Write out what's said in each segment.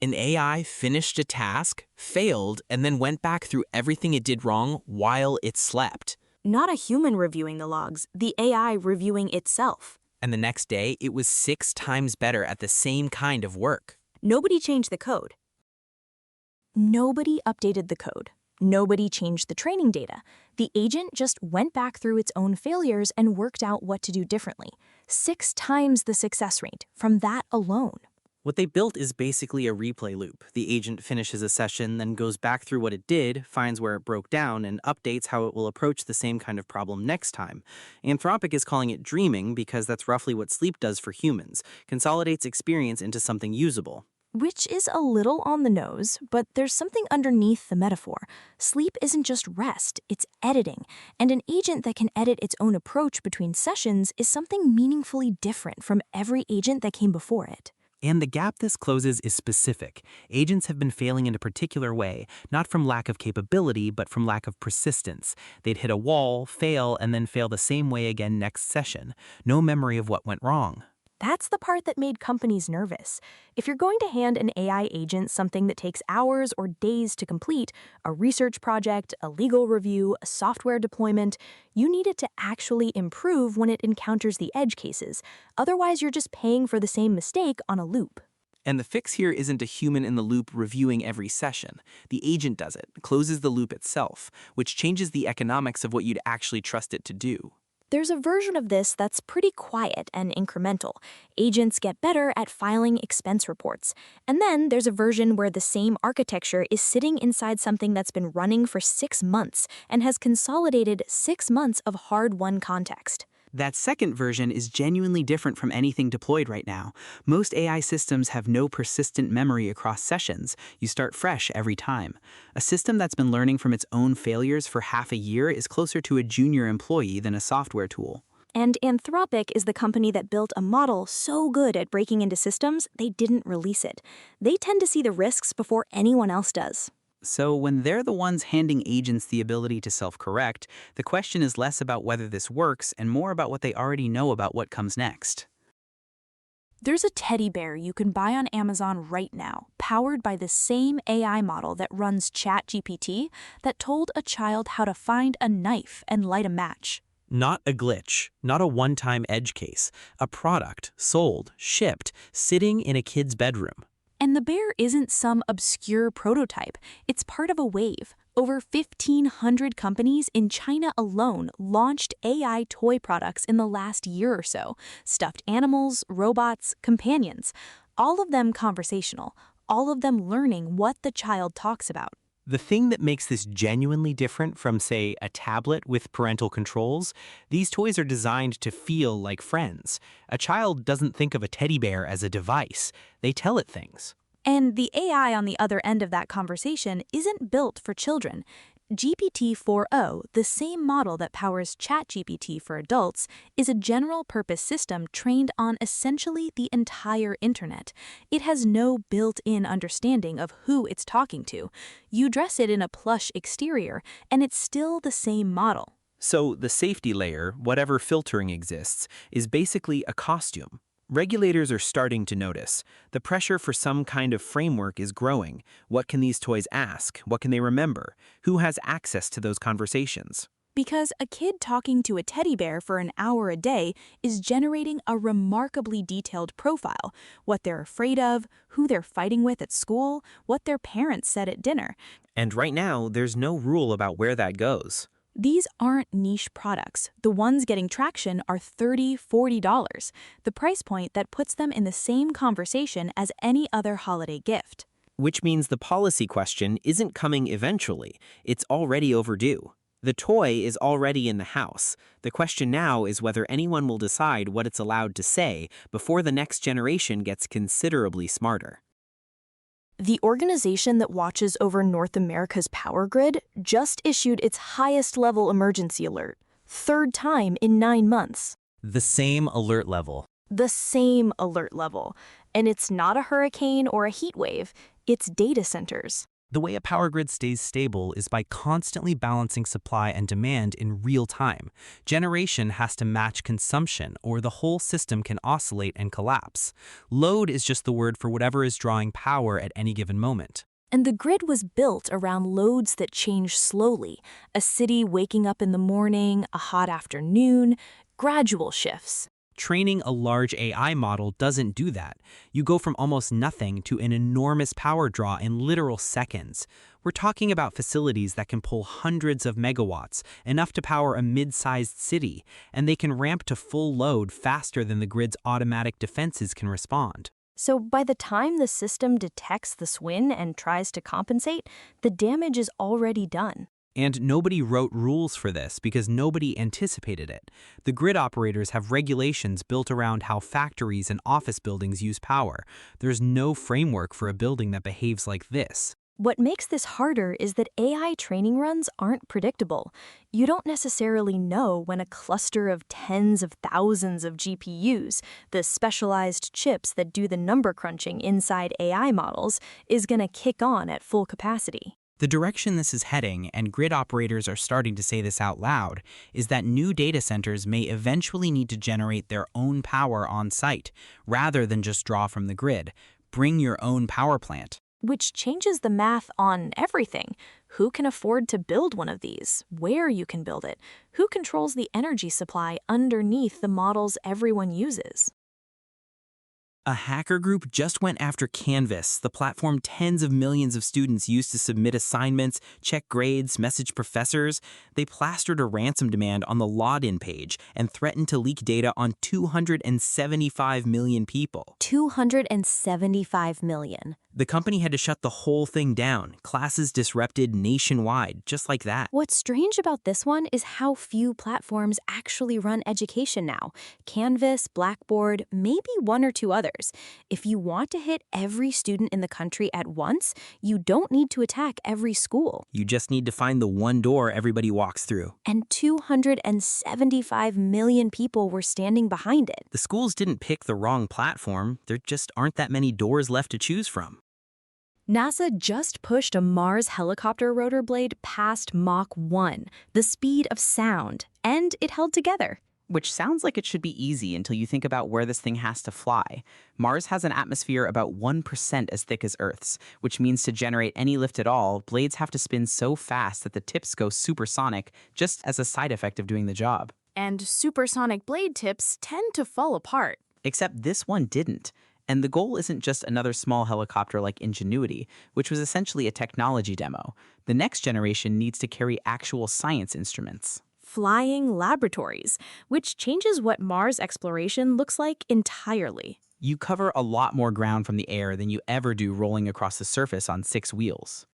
An AI finished a task, failed, and then went back through everything it did wrong while it slept. Not a human reviewing the logs, the AI reviewing itself. And the next day, it was 6 times better at the same kind of work. Nobody changed the code. Nobody updated the code. Nobody changed the training data. The agent just went back through its own failures and worked out what to do differently. 6 times the success rate from that alone. What they built is basically a replay loop. The agent finishes a session, then goes back through what it did, finds where it broke down, and updates how it will approach the same kind of problem next time. Anthropic is calling it dreaming because that's roughly what sleep does for humans, consolidates experience into something usable. Which is a little on the nose, but there's something underneath the metaphor. Sleep isn't just rest, it's editing. And an agent that can edit its own approach between sessions is something meaningfully different from every agent that came before it. And the gap this closes is specific. Agents have been failing in a particular way, not from lack of capability, but from lack of persistence. They'd hit a wall, fail, and then fail the same way again next session. No memory of what went wrong. That's the part that made companies nervous. If you're going to hand an AI agent something that takes hours or days to complete, a research project, a legal review, a software deployment, you need it to actually improve when it encounters the edge cases. Otherwise, you're just paying for the same mistake on a loop. And the fix here isn't a human in the loop reviewing every session. The agent does it, closes the loop itself, which changes the economics of what you'd actually trust it to do. There's a version of this that's pretty quiet and incremental. Agents get better at filing expense reports. And then there's a version where the same architecture is sitting inside something that's been running for 6 months and has consolidated 6 months of hard-won context. That second version is genuinely different from anything deployed right now. Most AI systems have no persistent memory across sessions. You start fresh every time. A system that's been learning from its own failures for half a year is closer to a junior employee than a software tool. And Anthropic is the company that built a model so good at breaking into systems, they didn't release it. They tend to see the risks before anyone else does. So when they're the ones handing agents the ability to self-correct, the question is less about whether this works and more about what they already know about what comes next. There's a teddy bear you can buy on Amazon right now, powered by the same AI model that runs ChatGPT that told a child how to find a knife and light a match. Not a glitch, not a one-time edge case, a product, sold, shipped, sitting in a kid's bedroom. And the bear isn't some obscure prototype. It's part of a wave. Over 1,500 companies in China alone launched AI toy products in the last year or so. Stuffed animals, robots, companions. All of them conversational. All of them learning what the child talks about. The thing that makes this genuinely different from, say, a tablet with parental controls, these toys are designed to feel like friends. A child doesn't think of a teddy bear as a device. They tell it things. And the AI on the other end of that conversation isn't built for children. GPT-4o, the same model that powers ChatGPT for adults, is a general-purpose system trained on essentially the entire internet. It has no built-in understanding of who it's talking to. You dress it in a plush exterior, and it's still the same model. So the safety layer, whatever filtering exists, is basically a costume. Regulators are starting to notice. The pressure for some kind of framework is growing. What can these toys ask? What can they remember? Who has access to those conversations? Because a kid talking to a teddy bear for an hour a day is generating a remarkably detailed profile. What they're afraid of, who they're fighting with at school, what their parents said at dinner. And right now, there's no rule about where that goes. These aren't niche products. The ones getting traction are $30, $40, the price point that puts them in the same conversation as any other holiday gift. Which means the policy question isn't coming eventually. It's already overdue. The toy is already in the house. The question now is whether anyone will decide what it's allowed to say before the next generation gets considerably smarter. The organization that watches over North America's power grid just issued its highest-level emergency alert, 3rd time in 9 months. The same alert level. The same alert level. And it's not a hurricane or a heat wave, it's data centers. The way a power grid stays stable is by constantly balancing supply and demand in real time. Generation has to match consumption, or the whole system can oscillate and collapse. Load is just the word for whatever is drawing power at any given moment. And the grid was built around loads that change slowly. A city waking up in the morning, a hot afternoon, gradual shifts. Training a large AI model doesn't do that. You go from almost nothing to an enormous power draw in literal seconds. We're talking about facilities that can pull hundreds of megawatts, enough to power a mid-sized city, and they can ramp to full load faster than the grid's automatic defenses can respond. So by the time the system detects the swing and tries to compensate, the damage is already done. And nobody wrote rules for this because nobody anticipated it. The grid operators have regulations built around how factories and office buildings use power. There's no framework for a building that behaves like this. What makes this harder is that AI training runs aren't predictable. You don't necessarily know when a cluster of tens of thousands of GPUs, the specialized chips that do the number crunching inside AI models, is going to kick on at full capacity. The direction this is heading, and grid operators are starting to say this out loud, is that new data centers may eventually need to generate their own power on site, rather than just draw from the grid. Bring your own power plant. Which changes the math on everything. Who can afford to build one of these? Where you can build it? Who controls the energy supply underneath the models everyone uses? A hacker group just went after Canvas, the platform tens of millions of students use to submit assignments, check grades, message professors. They plastered a ransom demand on the login page and threatened to leak data on 275 million people. 275 million. The company had to shut the whole thing down. Classes disrupted nationwide, just like that. What's strange about this one is how few platforms actually run education now. Canvas, Blackboard, maybe one or two others. If you want to hit every student in the country at once, you don't need to attack every school. You just need to find the one door everybody walks through. And 275 million people were standing behind it. The schools didn't pick the wrong platform. There just aren't that many doors left to choose from. NASA just pushed a Mars helicopter rotor blade past Mach 1, the speed of sound, and it held together. Which sounds like it should be easy until you think about where this thing has to fly. Mars has an atmosphere about 1% as thick as Earth's, which means to generate any lift at all, blades have to spin so fast that the tips go supersonic, just as a side effect of doing the job. And supersonic blade tips tend to fall apart. Except this one didn't. And the goal isn't just another small helicopter like Ingenuity, which was essentially a technology demo. The next generation needs to carry actual science instruments. Flying laboratories, which changes what Mars exploration looks like entirely. You cover a lot more ground from the air than you ever do rolling across the surface on 6 wheels.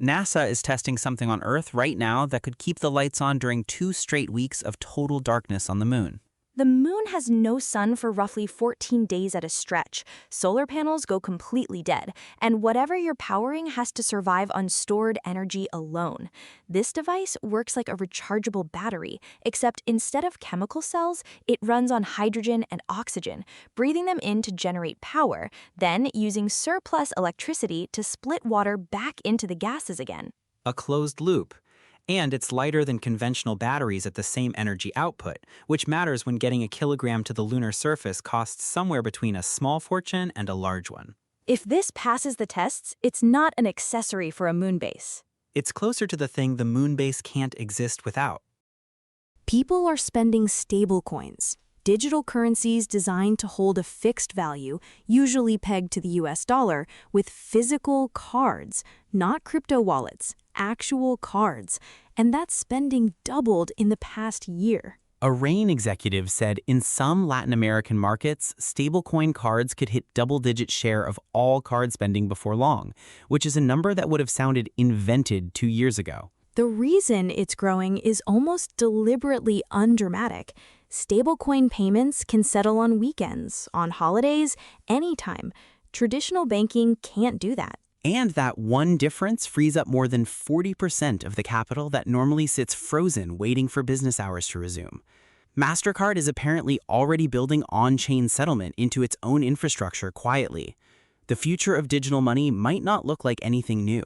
NASA is testing something on Earth right now that could keep the lights on during 2 straight weeks of total darkness on the moon. The moon has no sun for roughly 14 days at a stretch. Solar panels go completely dead, and whatever you're powering has to survive on stored energy alone. This device works like a rechargeable battery, except instead of chemical cells, it runs on hydrogen and oxygen, breathing them in to generate power, then using surplus electricity to split water back into the gases again. A closed loop. And it's lighter than conventional batteries at the same energy output, which matters when getting a kilogram to the lunar surface costs somewhere between a small fortune and a large one. If this passes the tests, it's not an accessory for a moon base. It's closer to the thing the moon base can't exist without. People are spending stablecoins, digital currencies designed to hold a fixed value, usually pegged to the US dollar, with physical cards, not crypto wallets, actual cards, and that spending doubled in the past year. A RAIN executive said in some Latin American markets, stablecoin cards could hit double-digit share of all card spending before long, which is a number that would have sounded invented 2 years ago. The reason it's growing is almost deliberately undramatic. Stablecoin payments can settle on weekends, on holidays, anytime. Traditional banking can't do that. And that one difference frees up more than 40% of the capital that normally sits frozen waiting for business hours to resume. MasterCard is apparently already building on-chain settlement into its own infrastructure quietly. The future of digital money might not look like anything new.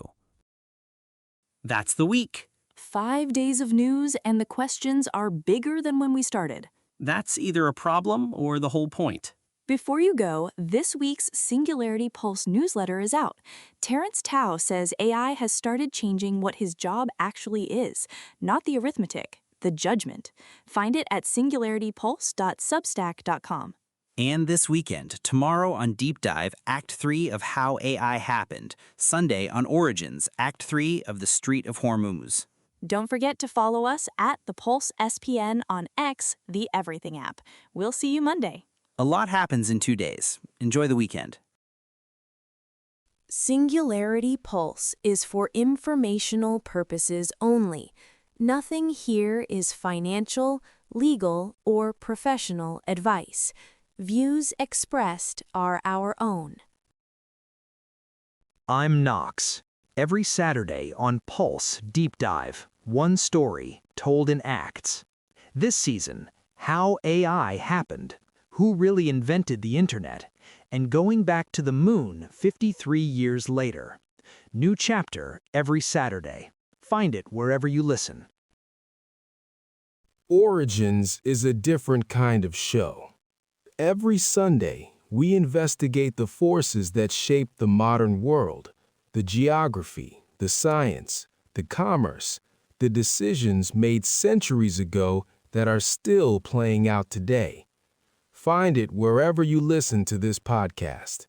That's the week. 5 days of news, and the questions are bigger than when we started. That's either a problem or the whole point. Before you go, this week's Singularity Pulse newsletter is out. Terrence Tao says AI has started changing what his job actually is, not the arithmetic, the judgment. Find it at singularitypulse.substack.com. And this weekend, tomorrow on Deep Dive, Act 3 of How AI Happened. Sunday on Origins, Act 3 of The Street of Hormuz. Don't forget to follow us at the Pulse SPN on X, the Everything app. We'll see you Monday. A lot happens in 2 days. Enjoy the weekend. Singularity Pulse is for informational purposes only. Nothing here is financial, legal, or professional advice. Views expressed are our own. I'm Knox. Every Saturday on Pulse Deep Dive, one story told in acts. This season, How AI Happened, Who Really Invented the Internet, and Going Back to the Moon 53 years later. New chapter every Saturday. Find it wherever you listen. Origins is a different kind of show. Every Sunday, we investigate the forces that shape the modern world, the geography, the science, the commerce, the decisions made centuries ago that are still playing out today. Find it wherever you listen to this podcast.